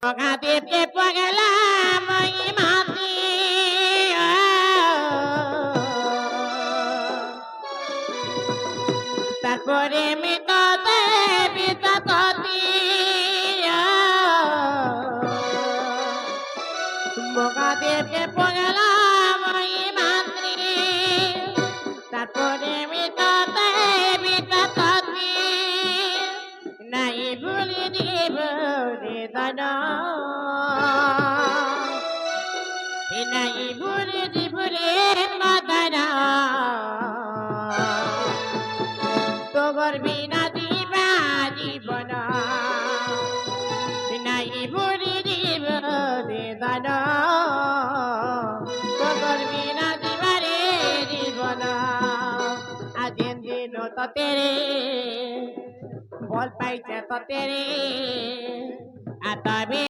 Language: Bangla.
মহাদেবকে পগলাম ওই মাতি তারপরে মৃত দেবী ততী মহাদেবকে পগলাম ওই মাতৃ তারপরে মৃত দেবী ততী নাই ভুলি দিব রে দান নাই ভুলি দিব রে মদন তোর বিনা দিবা জীবন নাই ভুলি দিব রে দান তোর বিনা দিবা রে জীবন আজিন দিন তো তেরে বল পাইছে তো তেরে আতবে